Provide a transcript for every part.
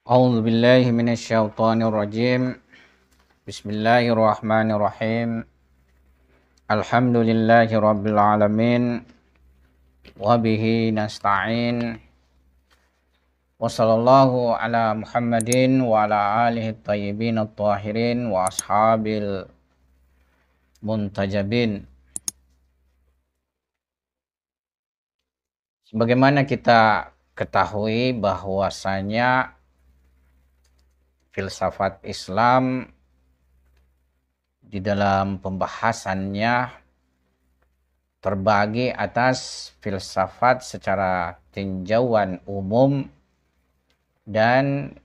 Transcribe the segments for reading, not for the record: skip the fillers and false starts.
A'udzu billahi minasyaitonir rajim. Bismillahirrahmanirrahim. Alhamdulillahi rabbil alamin. Wa bihi nasta'in. Wa sallallahu ala Muhammadin wa ala alihi thayyibin at-tahirin wa ashabil muntajabin. Sebagaimana kita ketahui bahwasanya filsafat Islam di dalam pembahasannya terbagi atas filsafat secara tinjauan umum dan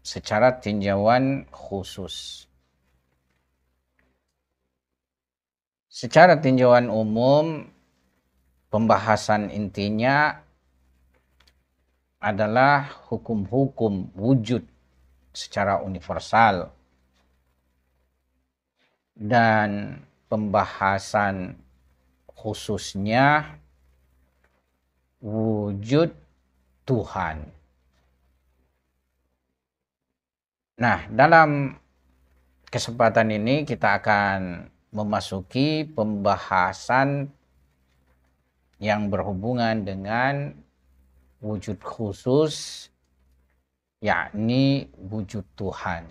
secara tinjauan khusus. Secara tinjauan umum, pembahasan intinya adalah hukum-hukum wujud secara universal, dan pembahasan khususnya wujud Tuhan. Nah, dalam kesempatan ini kita akan memasuki pembahasan yang berhubungan dengan wujud khusus, yakni wujud Tuhan.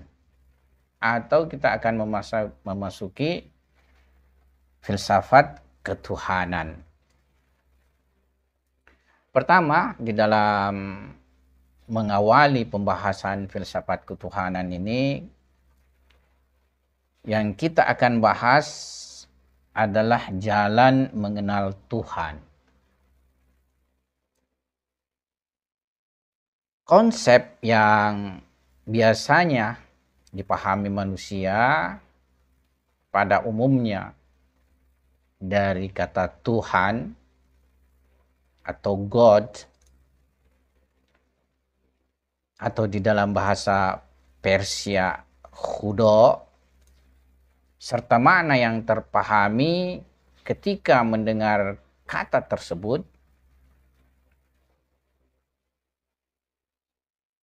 Atau kita akan memasuki filsafat ketuhanan. Pertama, di dalam mengawali pembahasan filsafat ketuhanan ini, yang kita akan bahas adalah jalan mengenal Tuhan. Konsep yang biasanya dipahami manusia pada umumnya dari kata Tuhan atau God, atau di dalam bahasa Persia Khudo, serta makna yang terpahami ketika mendengar kata tersebut,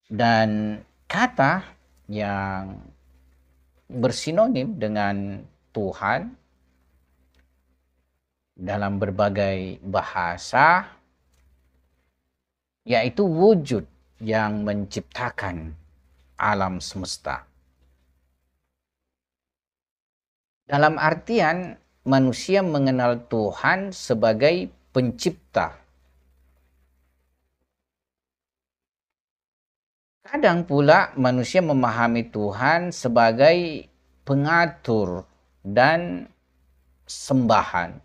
dan kata yang bersinonim dengan Tuhan dalam berbagai bahasa, yaitu wujud yang menciptakan alam semesta. Dalam artian manusia mengenal Tuhan sebagai pencipta. Kadang pula manusia memahami Tuhan sebagai pengatur dan sembahan,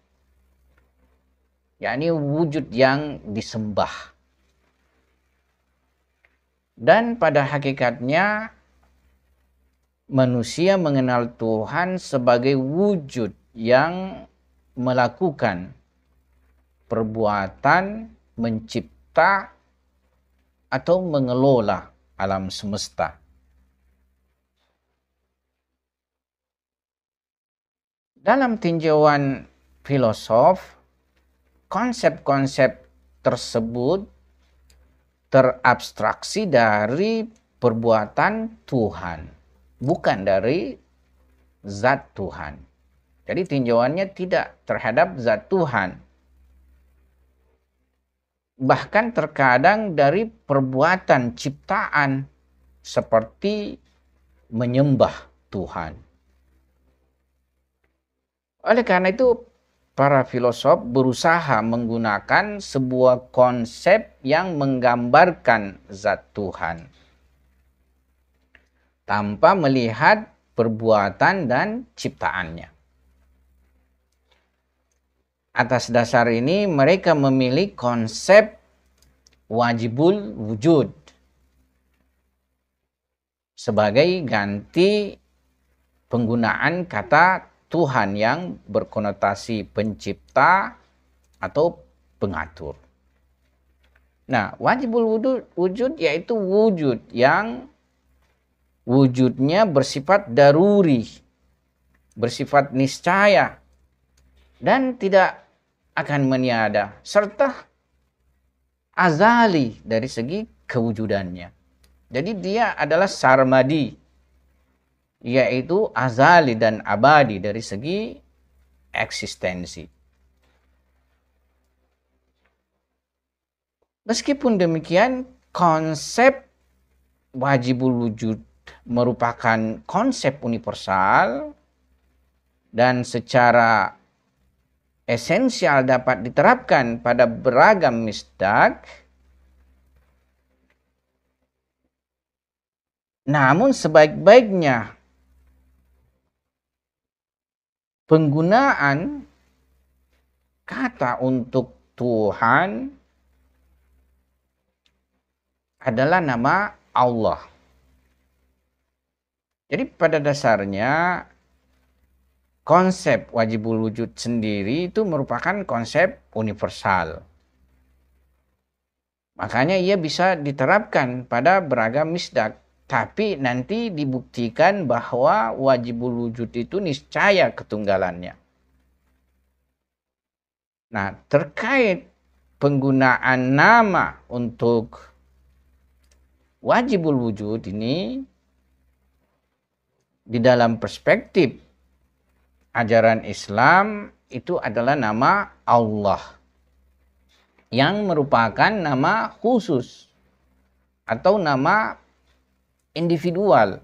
yakni wujud yang disembah. Dan pada hakikatnya manusia mengenal Tuhan sebagai wujud yang melakukan perbuatan mencipta atau mengelola alam semesta. Dalam tinjauan filosof, konsep-konsep tersebut terabstraksi dari perbuatan Tuhan, bukan dari zat Tuhan. Jadi tinjauannya tidak terhadap zat Tuhan. Bahkan terkadang dari perbuatan ciptaan seperti menyembah Tuhan. Oleh karena itu, para filosof berusaha menggunakan sebuah konsep yang menggambarkan zat Tuhan tanpa melihat perbuatan dan ciptaannya. Atas dasar ini mereka memilih konsep wajibul wujud sebagai ganti penggunaan kata Tuhan yang berkonotasi pencipta atau pengatur. Nah, wajibul wujud yaitu wujud yang wujudnya bersifat daruri, bersifat niscaya, dan tidak akan meniada, serta azali dari segi kewujudannya. Jadi dia adalah sarmadi, yaitu azali dan abadi dari segi eksistensi. Meskipun demikian, konsep wajibul wujud merupakan konsep universal dan secara esensial dapat diterapkan pada beragam misdak. Namun sebaik-baiknya penggunaan kata untuk Tuhan adalah nama Allah. Jadi pada dasarnya konsep wajibul wujud sendiri itu merupakan konsep universal. Makanya ia bisa diterapkan pada beragam misdak. Tapi nanti dibuktikan bahwa wajibul wujud itu niscaya ketunggalannya. Nah, terkait penggunaan nama untuk wajibul wujud ini di dalam perspektif ajaran Islam itu adalah nama Allah yang merupakan nama khusus atau nama individual.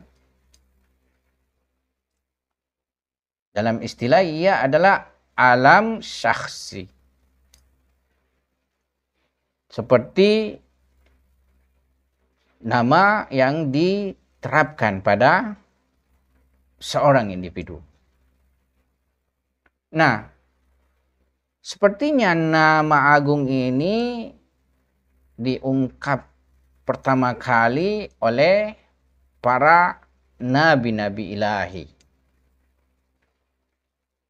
Dalam istilah ia adalah alam syakhsi. Seperti nama yang diterapkan pada seorang individu. Nah, sepertinya nama agung ini diungkap pertama kali oleh para nabi-nabi ilahi.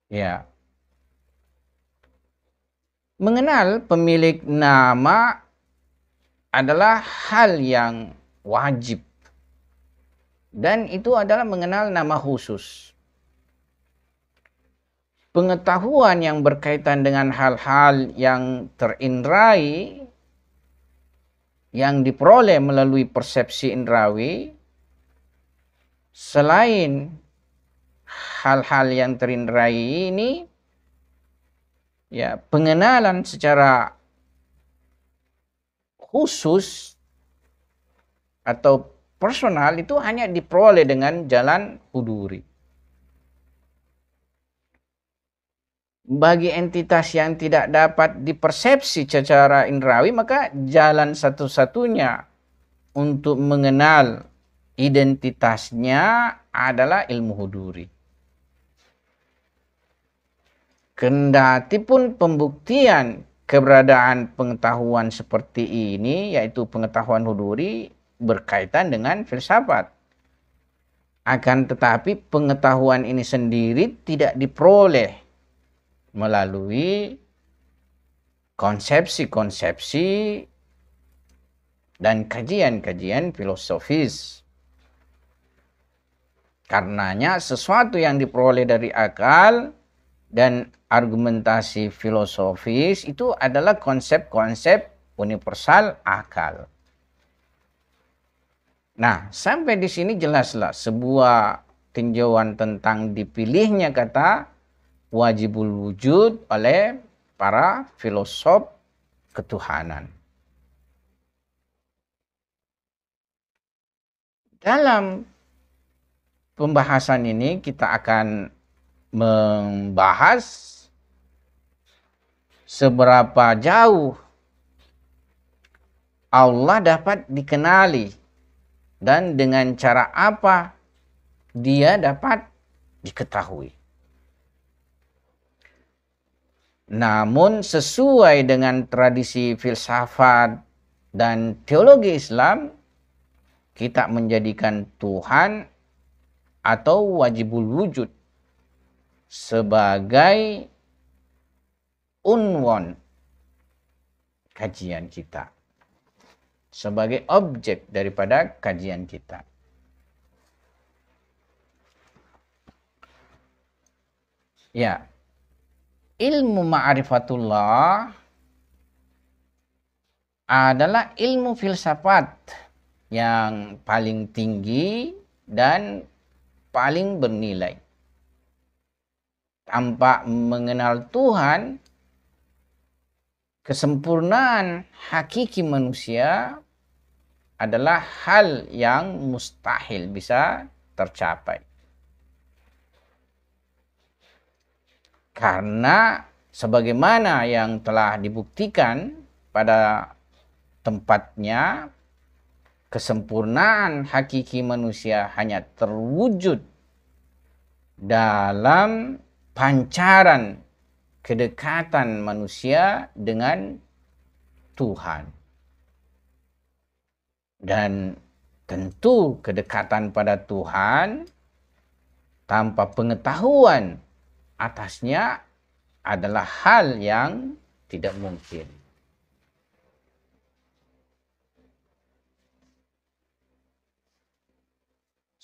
Ya. Mengenal pemilik nama adalah hal yang wajib. Dan itu adalah mengenal nama khusus. Pengetahuan yang berkaitan dengan hal-hal yang terindrai, yang diperoleh melalui persepsi indrawi, selain hal-hal yang terindrai ini, ya, pengenalan secara khusus atau personal itu hanya diperoleh dengan jalan huduri. Bagi entitas yang tidak dapat dipersepsi secara indrawi, maka jalan satu-satunya untuk mengenal identitasnya adalah ilmu huduri. Kendati pun pembuktian keberadaan pengetahuan seperti ini, yaitu pengetahuan huduri, berkaitan dengan filsafat. Akan tetapi pengetahuan ini sendiri tidak diperoleh melalui konsepsi-konsepsi dan kajian-kajian filosofis. Karenanya sesuatu yang diperoleh dari akal dan argumentasi filosofis itu adalah konsep-konsep universal akal. Nah, sampai di sini jelaslah sebuah tinjauan tentang dipilihnya kata wajibul wujud oleh para filosof ketuhanan. Dalam pembahasan ini kita akan membahas seberapa jauh Allah dapat dikenali dan dengan cara apa dia dapat diketahui. Namun sesuai dengan tradisi filsafat dan teologi Islam, kita menjadikan Tuhan atau wajibul wujud sebagai unwan kajian kita, sebagai objek daripada kajian kita. Ya, ilmu ma'rifatullah adalah ilmu filsafat yang paling tinggi dan paling bernilai. Tanpa mengenal Tuhan, kesempurnaan hakiki manusia adalah hal yang mustahil bisa tercapai. Karena sebagaimana yang telah dibuktikan pada tempatnya, kesempurnaan hakiki manusia hanya terwujud dalam pancaran kedekatan manusia dengan Tuhan. Dan tentu kedekatan pada Tuhan tanpa pengetahuan atasnya adalah hal yang tidak mungkin.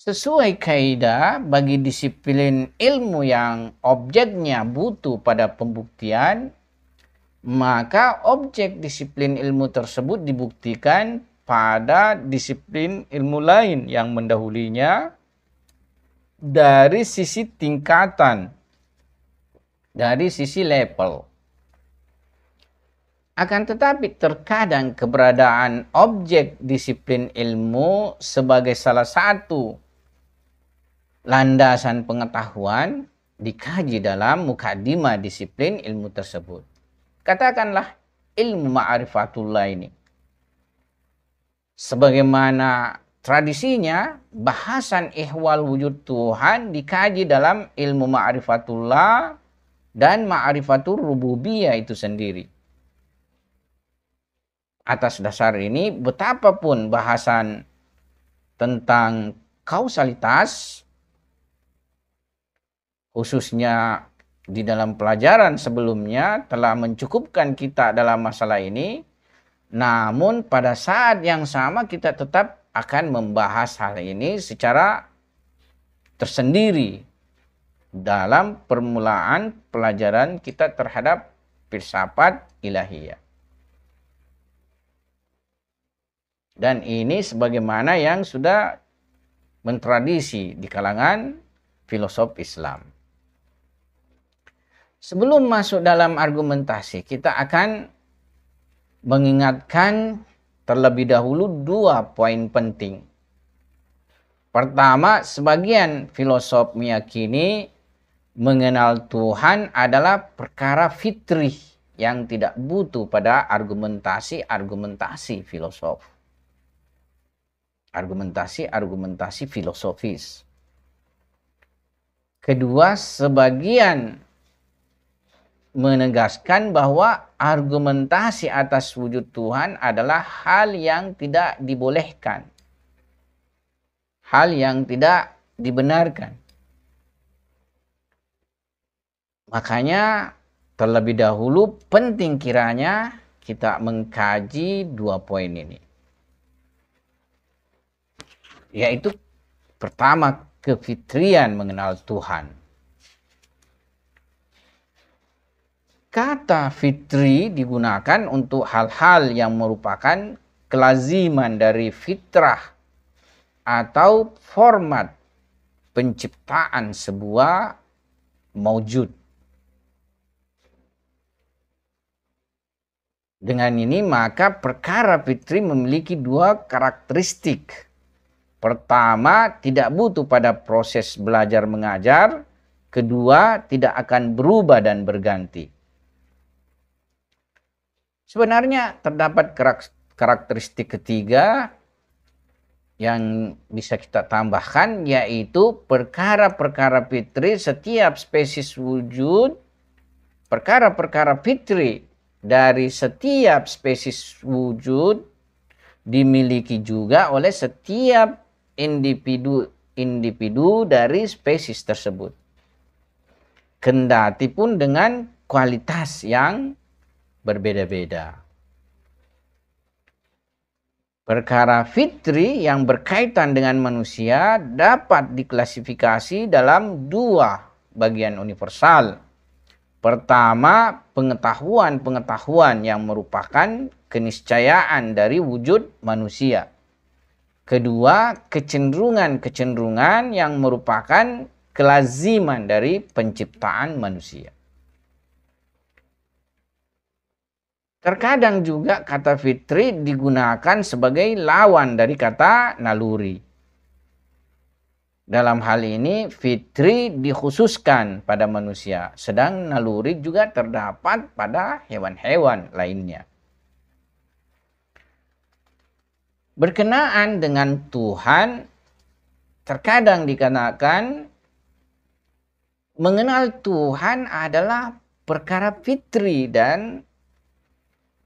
Sesuai kaidah bagi disiplin ilmu yang objeknya butuh pada pembuktian, maka objek disiplin ilmu tersebut dibuktikan pada disiplin ilmu lain yang mendahulinya dari sisi tingkatan, dari sisi level. Akan tetapi terkadang keberadaan objek disiplin ilmu sebagai salah satu landasan pengetahuan dikaji dalam mukadimah disiplin ilmu tersebut. Katakanlah ilmu ma'rifatullah ini. Sebagaimana tradisinya, bahasan ihwal wujud Tuhan dikaji dalam ilmu ma'rifatullah dan ma'rifatul rububiyah itu sendiri. Atas dasar ini, betapapun bahasan tentang kausalitas, khususnya di dalam pelajaran sebelumnya telah mencukupkan kita dalam masalah ini, namun pada saat yang sama kita tetap akan membahas hal ini secara tersendiri dalam permulaan pelajaran kita terhadap filsafat ilahiyah. Dan ini sebagaimana yang sudah mentradisi di kalangan filosof Islam. Sebelum masuk dalam argumentasi, kita akan mengingatkan terlebih dahulu dua poin penting. Pertama, sebagian filosof meyakini mengenal Tuhan adalah perkara fitrih yang tidak butuh pada argumentasi filosof. Argumentasi filosofis. Kedua, sebagian menegaskan bahwa argumentasi atas wujud Tuhan adalah hal yang tidak dibolehkan. Hal yang tidak dibenarkan. Makanya terlebih dahulu penting kiranya kita mengkaji dua poin ini. Yaitu pertama, kefitrian mengenal Tuhan. Kata fitri digunakan untuk hal-hal yang merupakan kelaziman dari fitrah atau format penciptaan sebuah maujud. Dengan ini maka perkara fitri memiliki dua karakteristik. Pertama, tidak butuh pada proses belajar mengajar. Kedua, tidak akan berubah dan berganti. Sebenarnya terdapat karakteristik ketiga yang bisa kita tambahkan, yaitu perkara-perkara fitri setiap spesies wujud, perkara-perkara fitri dari setiap spesies wujud dimiliki juga oleh setiap individu dari spesies tersebut. Kendati pun dengan kualitas yang berbeda-beda. Perkara fitri yang berkaitan dengan manusia dapat diklasifikasi dalam dua bagian universal. Pertama, pengetahuan-pengetahuan yang merupakan keniscayaan dari wujud manusia. Kedua, kecenderungan-kecenderungan yang merupakan kelaziman dari penciptaan manusia. Terkadang juga kata fitri digunakan sebagai lawan dari kata naluri. Dalam hal ini fitri dikhususkan pada manusia, sedang naluri juga terdapat pada hewan-hewan lainnya. Berkenaan dengan Tuhan, terkadang dikatakan mengenal Tuhan adalah perkara fitri dan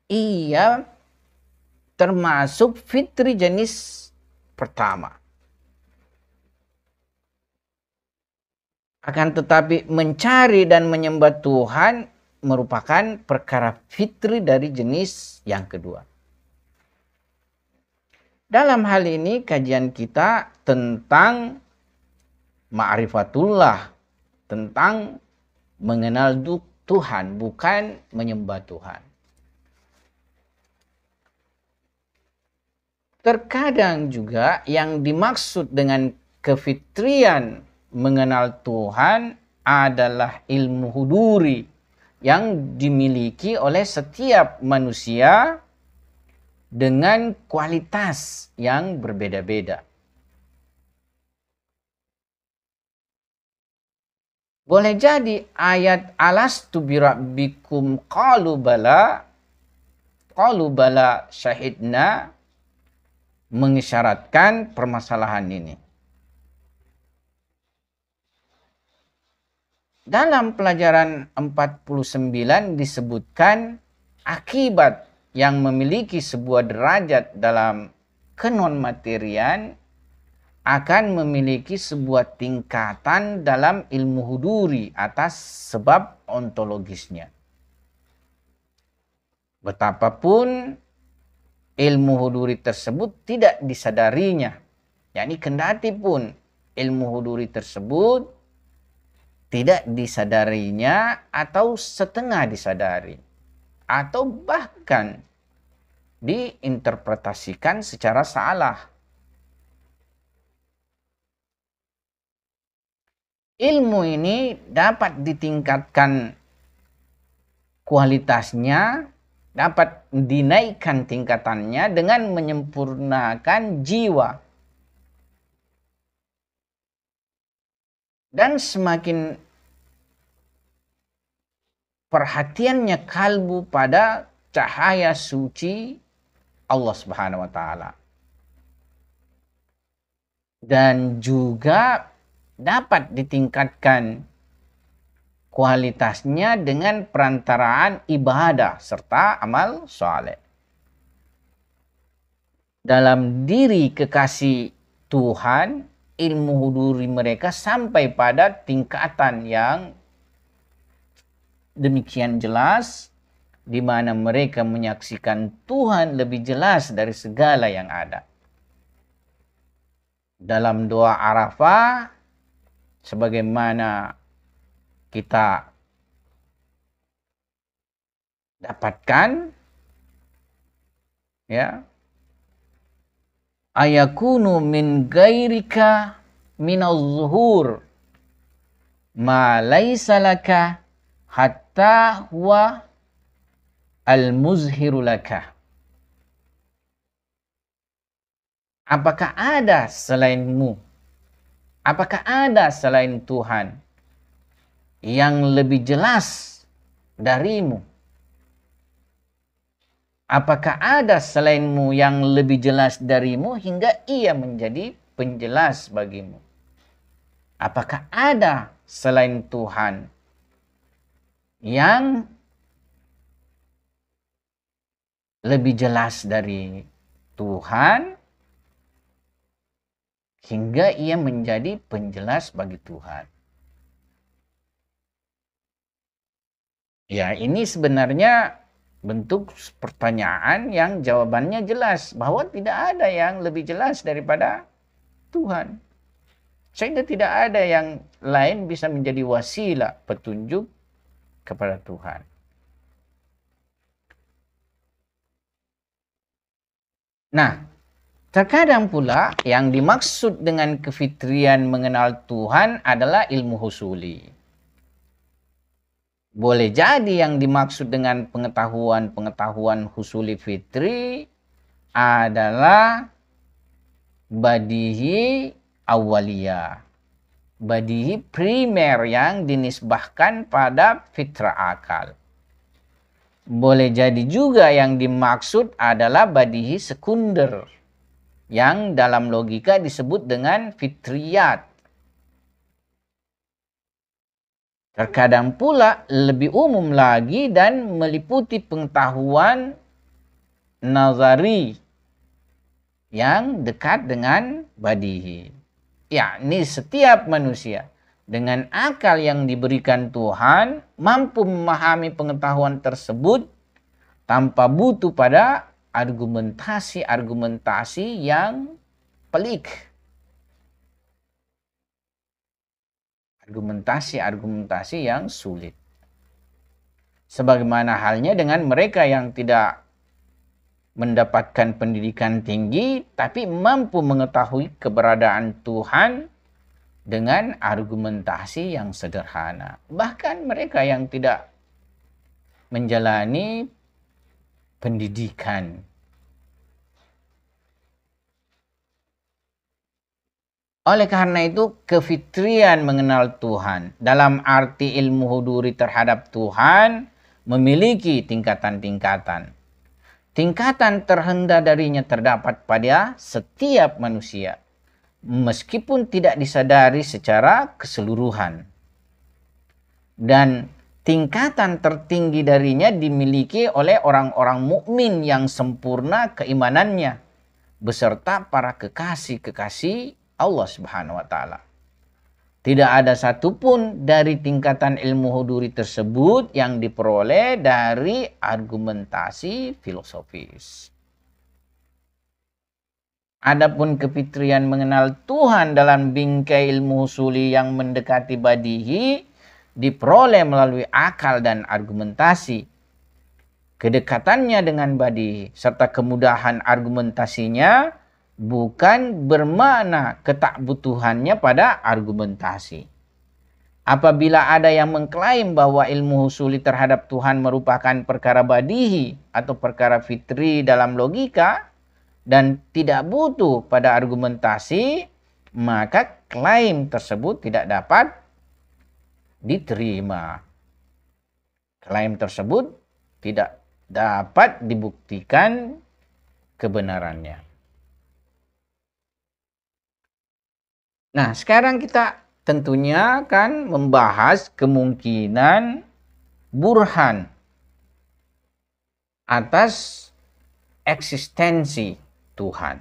ia termasuk fitri jenis pertama. Akan tetapi mencari dan menyembah Tuhan merupakan perkara fitri dari jenis yang kedua. Dalam hal ini kajian kita tentang ma'rifatullah, tentang mengenal Tuhan, bukan menyembah Tuhan. Terkadang juga yang dimaksud dengan kefitrian mengenal Tuhan adalah ilmu huduri yang dimiliki oleh setiap manusia dengan kualitas yang berbeda-beda. Boleh jadi ayat alastu birabbikum qalu bala syahidna mengisyaratkan permasalahan ini. Dalam pelajaran 49 disebutkan akibat yang memiliki sebuah derajat dalam kenonmaterian akan memiliki sebuah tingkatan dalam ilmu huduri atas sebab ontologisnya. Betapapun ilmu huduri tersebut tidak disadarinya, yakni kendati pun ilmu huduri tersebut tidak disadarinya atau setengah disadari, atau bahkan diinterpretasikan secara salah. Ilmu ini dapat ditingkatkan kualitasnya, dapat dinaikkan tingkatannya dengan menyempurnakan jiwa. Dan semakin perhatiannya kalbu pada cahaya suci Allah Subhanahu wa taala. Dan juga dapat ditingkatkan kualitasnya dengan perantaraan ibadah serta amal saleh. Dalam diri kekasih Tuhan, ilmu huduri mereka sampai pada tingkatan yang demikian jelas, di mana mereka menyaksikan Tuhan lebih jelas dari segala yang ada. Dalam doa Arafah, sebagaimana kita dapatkan, ya, ayakunu min gairika minal zuhur ma laysa laka hatta huwa al-muzhiru laka. Apakah ada selainmu? Apakah ada selain Tuhan yang lebih jelas darimu? Apakah ada selainmu yang lebih jelas darimu hingga ia menjadi penjelas bagimu? Apakah ada selain Tuhan yang lebih jelas dari Tuhan hingga ia menjadi penjelas bagi Tuhan? Ya, ini sebenarnya bentuk pertanyaan yang jawabannya jelas, bahwa tidak ada yang lebih jelas daripada Tuhan. Sehingga tidak ada yang lain bisa menjadi wasilah petunjuk kepada Tuhan. Nah, Terkadang pula yang dimaksud dengan kefitrian mengenal Tuhan adalah ilmu husuli. Boleh jadi yang dimaksud dengan pengetahuan husuli fitri adalah badihi awaliyah. Badihi primer yang dinisbahkan pada fitrah akal. Boleh jadi juga yang dimaksud adalah badihi sekunder, yang dalam logika disebut dengan fitriyat. Terkadang pula lebih umum lagi dan meliputi pengetahuan nazari yang dekat dengan badihi. Yakni setiap manusia dengan akal yang diberikan Tuhan mampu memahami pengetahuan tersebut tanpa butuh pada argumentasi yang pelik. Argumentasi yang sulit. Sebagaimana halnya dengan mereka yang tidak mendapatkan pendidikan tinggi tapi mampu mengetahui keberadaan Tuhan dengan argumentasi yang sederhana. Bahkan mereka yang tidak menjalani pendidikan. Oleh karena itu, kefitrian mengenal Tuhan dalam arti ilmu huduri terhadap Tuhan memiliki tingkatan-tingkatan. Tingkatan terendah darinya terdapat pada setiap manusia, meskipun tidak disadari secara keseluruhan. Dan tingkatan tertinggi darinya dimiliki oleh orang-orang mukmin yang sempurna keimanannya, beserta para kekasih-kekasih Allah Subhanahu wa Ta'ala. Tidak ada satupun dari tingkatan ilmu huduri tersebut yang diperoleh dari argumentasi filosofis. Adapun kefitrian mengenal Tuhan dalam bingkai ilmu husuli yang mendekati badihi diperoleh melalui akal dan argumentasi. Kedekatannya dengan badihi serta kemudahan argumentasinya bukan bermakna ketakbutuhannya pada argumentasi. Apabila ada yang mengklaim bahwa ilmu husuli terhadap Tuhan merupakan perkara badihi atau perkara fitri dalam logika dan tidak butuh pada argumentasi, maka klaim tersebut tidak dapat diterima. Klaim tersebut tidak dapat dibuktikan kebenarannya. Nah, sekarang kita tentunya akan membahas kemungkinan burhan atas eksistensi Tuhan.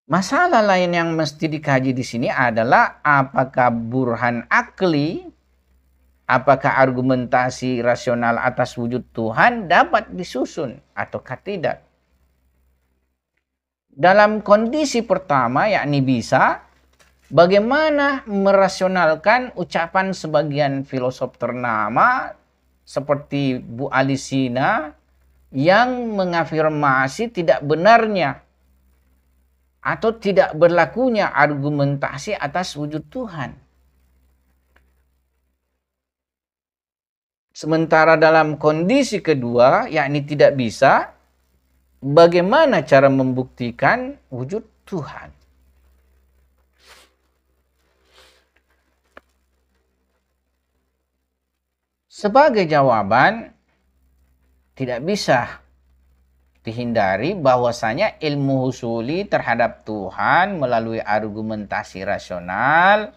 Masalah lain yang mesti dikaji di sini adalah apakah burhan akli, apakah argumentasi rasional atas wujud Tuhan dapat disusun ataukah tidak. Dalam kondisi pertama, yakni bisa, bagaimana merasionalkan ucapan sebagian filosof ternama seperti Bu Alisina yang mengafirmasi tidak benarnya atau tidak berlakunya argumentasi atas wujud Tuhan. Sementara dalam kondisi kedua, yakni tidak bisa, bagaimana cara membuktikan wujud Tuhan? Sebagai jawaban, tidak bisa dihindari bahwasanya ilmu husuli terhadap Tuhan melalui argumentasi rasional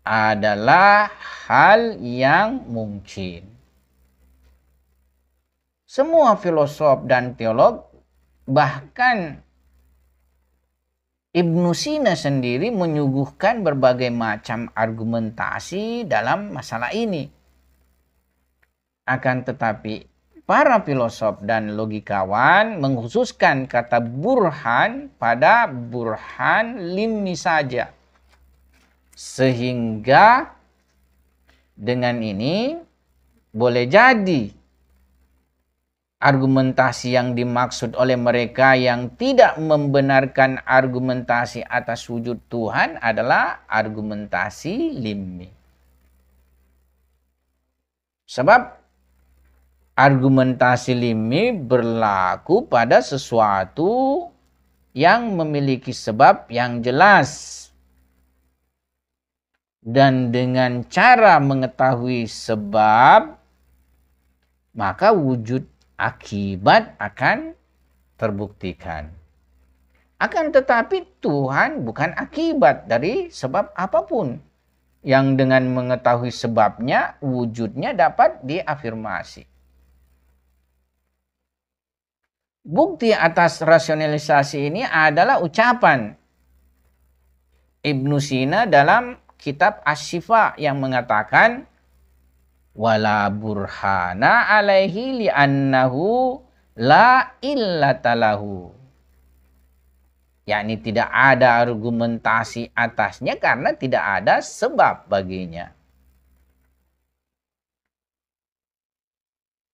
adalah hal yang mungkin. Semua filosof dan teolog, bahkan Ibnu Sina sendiri menyuguhkan berbagai macam argumentasi dalam masalah ini. Akan tetapi, para filosof dan logikawan mengkhususkan kata burhan pada burhan limi saja. Sehingga dengan ini boleh jadi argumentasi yang dimaksud oleh mereka yang tidak membenarkan argumentasi atas wujud Tuhan adalah argumentasi limmi. Sebab argumentasi limmi berlaku pada sesuatu yang memiliki sebab yang jelas. Dan dengan cara mengetahui sebab, maka wujud akibat akan terbuktikan. Akan tetapi Tuhan bukan akibat dari sebab apapun. Yang dengan mengetahui sebabnya, wujudnya dapat diafirmasi. Bukti atas rasionalisasi ini adalah ucapan Ibnu Sina dalam kitab Asy-Syifa yang mengatakan wala burhana alaihi li'annahu la illata lahu. Yakni tidak ada argumentasi atasnya karena tidak ada sebab baginya.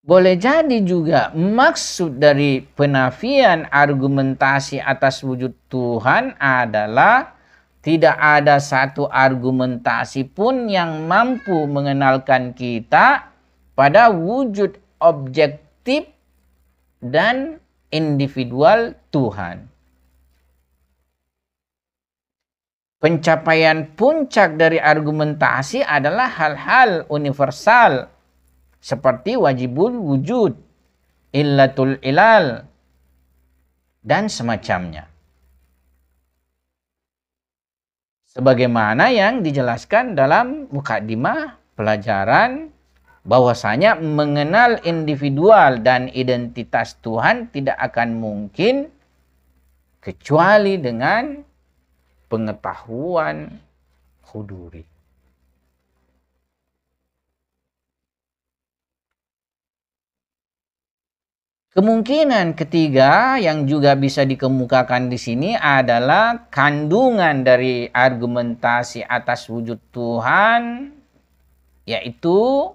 Boleh jadi juga maksud dari penafian argumentasi atas wujud Tuhan adalah tidak ada satu argumentasi pun yang mampu mengenalkan kita pada wujud objektif dan individual Tuhan. Pencapaian puncak dari argumentasi adalah hal-hal universal seperti wajibul wujud, illatul ilal, dan semacamnya. Sebagaimana yang dijelaskan dalam mukadimah pelajaran bahwasanya mengenal individual dan identitas Tuhan tidak akan mungkin kecuali dengan pengetahuan huduri. Kemungkinan ketiga yang juga bisa dikemukakan di sini adalah kandungan dari argumentasi atas wujud Tuhan, yaitu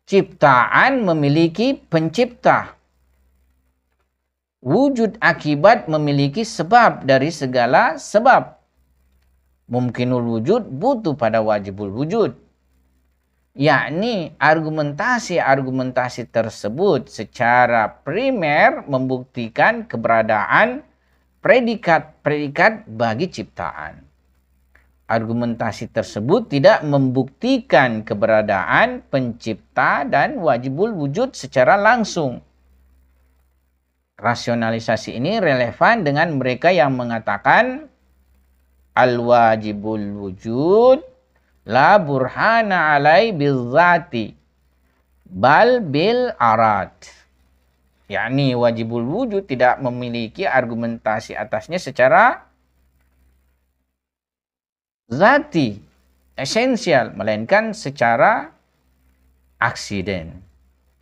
ciptaan memiliki pencipta. Wujud akibat memiliki sebab dari segala sebab. Mungkinul wujud butuh pada wajibul wujud. Yakni argumentasi-argumentasi tersebut secara primer membuktikan keberadaan predikat-predikat bagi ciptaan. Argumentasi tersebut tidak membuktikan keberadaan pencipta dan wajibul wujud secara langsung. Rasionalisasi ini relevan dengan mereka yang mengatakan al-wajibul wujud la burhana alai bil zati bal bil arad. Yakni wajibul wujud tidak memiliki argumentasi atasnya secara zati, esensial, melainkan secara aksiden,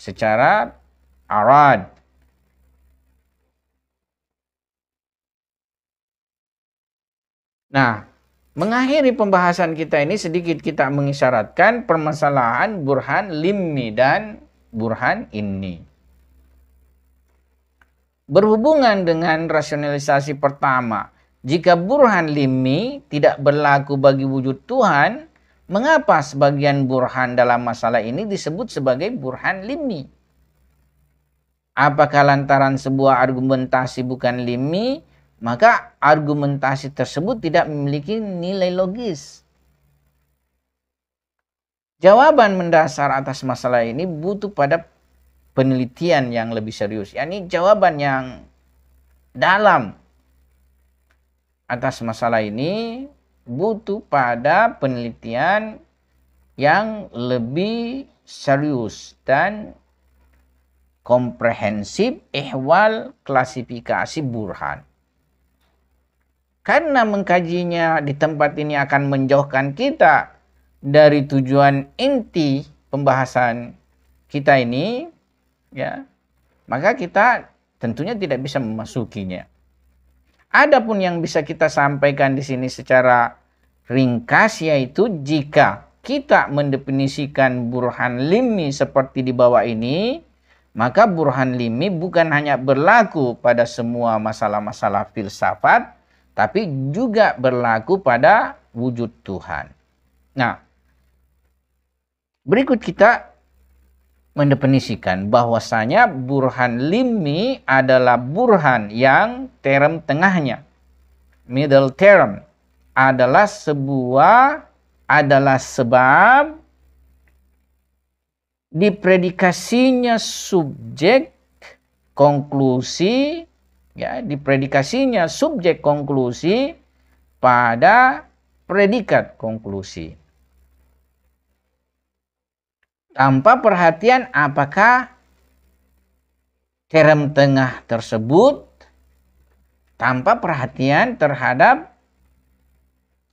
secara arad. Nah, mengakhiri pembahasan kita ini sedikit kita mengisyaratkan permasalahan burhan limmi dan burhan inni. Berhubungan dengan rasionalisasi pertama, jika burhan limmi tidak berlaku bagi wujud Tuhan, mengapa sebagian burhan dalam masalah ini disebut sebagai burhan limmi? Apakah lantaran sebuah argumentasi bukan limmi, maka argumentasi tersebut tidak memiliki nilai logis? Jawaban mendasar atas masalah ini butuh pada penelitian yang lebih serius. Yakni jawaban yang dalam atas masalah ini butuh pada penelitian yang lebih serius dan komprehensif ihwal klasifikasi burhan. Karena mengkajinya di tempat ini akan menjauhkan kita dari tujuan inti pembahasan kita ini, ya, maka kita tentunya tidak bisa memasukinya. Adapun yang bisa kita sampaikan di sini secara ringkas yaitu jika kita mendefinisikan burhan limmi seperti di bawah ini, Maka burhan limi bukan hanya berlaku pada semua masalah-masalah filsafat, tapi juga berlaku pada wujud Tuhan. Nah, berikut kita mendefinisikan bahwasanya burhan limi adalah burhan yang term tengahnya, middle term, adalah sebab dipredikasinya subjek konklusi, ya, dipredikasinya subjek konklusi pada predikat konklusi. Tanpa perhatian apakah term tengah tersebut, tanpa perhatian terhadap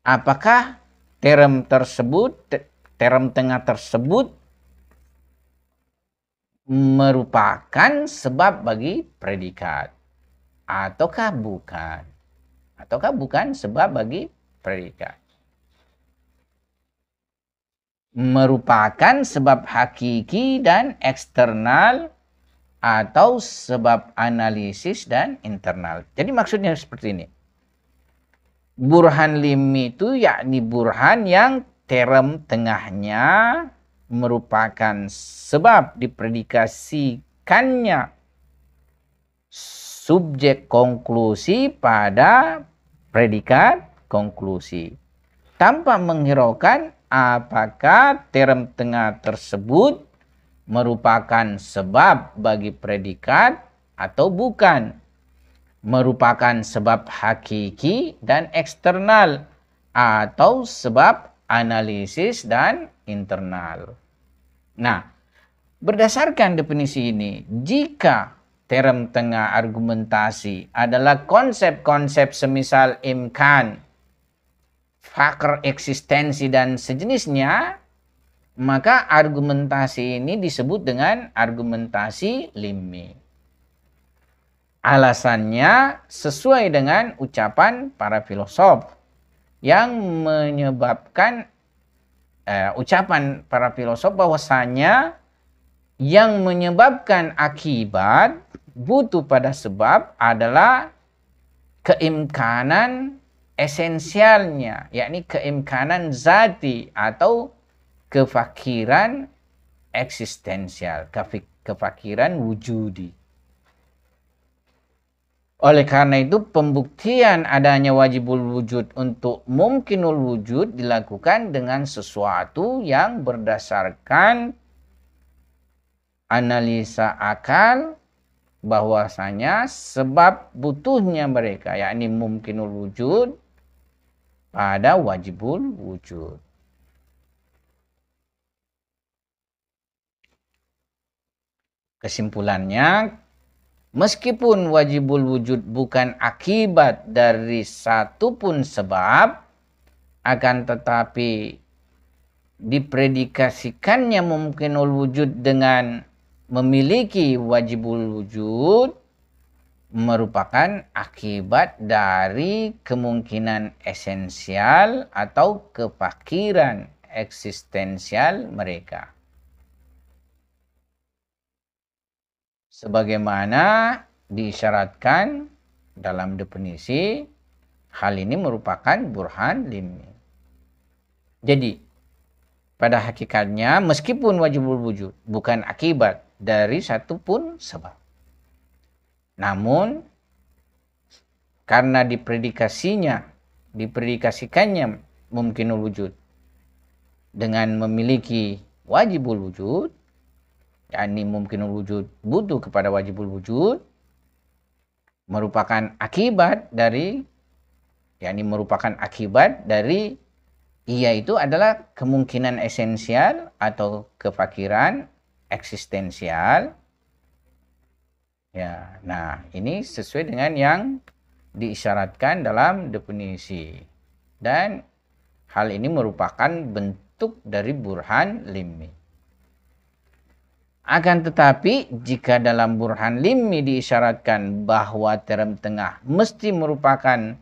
apakah term tengah tersebut merupakan sebab bagi predikat ataukah bukan sebab bagi predikat, merupakan sebab hakiki dan eksternal atau sebab analisis dan internal. Jadi maksudnya seperti ini. Burhan limi itu yakni burhan yang term tengahnya merupakan sebab dipredikasikannya subjek konklusi pada predikat konklusi, tanpa menghiraukan apakah term tengah tersebut merupakan sebab bagi predikat atau bukan, merupakan sebab hakiki dan eksternal atau sebab analisis dan internal. Nah, berdasarkan definisi ini, jika term tengah argumentasi adalah konsep-konsep semisal imkan, faktor eksistensi dan sejenisnya, maka argumentasi ini disebut dengan argumentasi limi. Alasannya sesuai dengan ucapan para filosof yang menyebabkan ucapan para filosof bahwasanya yang menyebabkan akibat butuh pada sebab adalah keimkanan esensialnya, yakni keimkanan zati atau kefakiran eksistensial, kefakiran wujudi. Oleh karena itu, pembuktian adanya wajibul wujud untuk mungkinul wujud dilakukan dengan sesuatu yang berdasarkan analisa akal, bahwasanya sebab butuhnya mereka, yakni mungkinul wujud, pada wajibul wujud. Kesimpulannya, meskipun wajibul wujud bukan akibat dari satu pun sebab, akan tetapi dipredikasikannya mungkinul wujud dengan memiliki wajibul wujud merupakan akibat dari kemungkinan esensial atau kefakiran eksistensial mereka. Sebagaimana diisyaratkan dalam definisi, hal ini merupakan burhan limi. Jadi, pada hakikatnya meskipun wajibul wujud bukan akibat dari satu pun sebab, namun karena dipredikasikannya mungkinul wujud dengan memiliki wajibul wujud, yakni mungkinul wujud butuh kepada wajibul wujud, merupakan akibat dari ia itu adalah kemungkinan esensial atau kefakiran eksistensial. Ya, nah ini sesuai dengan yang diisyaratkan dalam definisi, dan hal ini merupakan bentuk dari burhan limi. Akan tetapi jika dalam burhan limi diisyaratkan bahwa term tengah mesti merupakan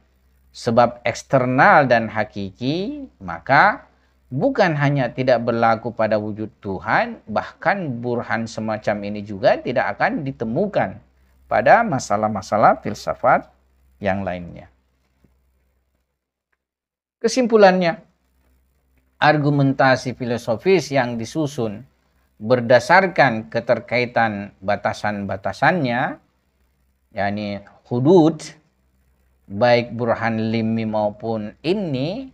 sebab eksternal dan hakiki, maka bukan hanya tidak berlaku pada wujud Tuhan, bahkan burhan semacam ini juga tidak akan ditemukan pada masalah-masalah filsafat yang lainnya. Kesimpulannya, argumentasi filosofis yang disusun berdasarkan keterkaitan batasan-batasannya, yakni hudud, baik burhan limi maupun ini,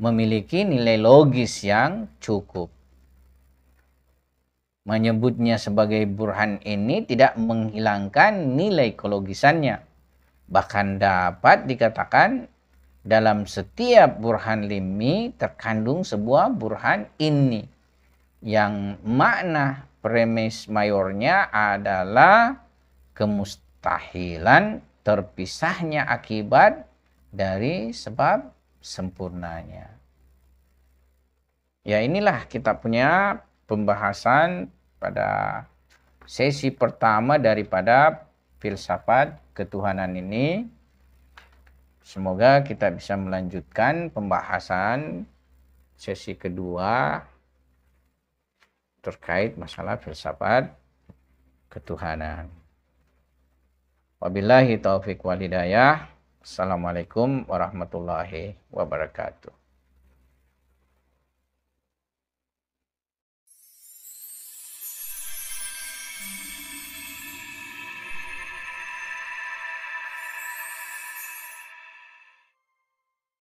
memiliki nilai logis yang cukup. Menyebutnya sebagai burhan ini tidak menghilangkan nilai kelogisannya. Bahkan dapat dikatakan dalam setiap burhan limi terkandung sebuah burhan ini, yang makna premis mayornya adalah kemustahilan terpisahnya akibat dari sebab sempurnanya. Ya, inilah kita punya pembahasan pada sesi pertama daripada filsafat ketuhanan ini. Semoga kita bisa melanjutkan pembahasan sesi kedua terkait masalah filsafat ketuhanan. Wabillahi taufiq wal hidayah. Assalamualaikum warahmatullahi wabarakatuh.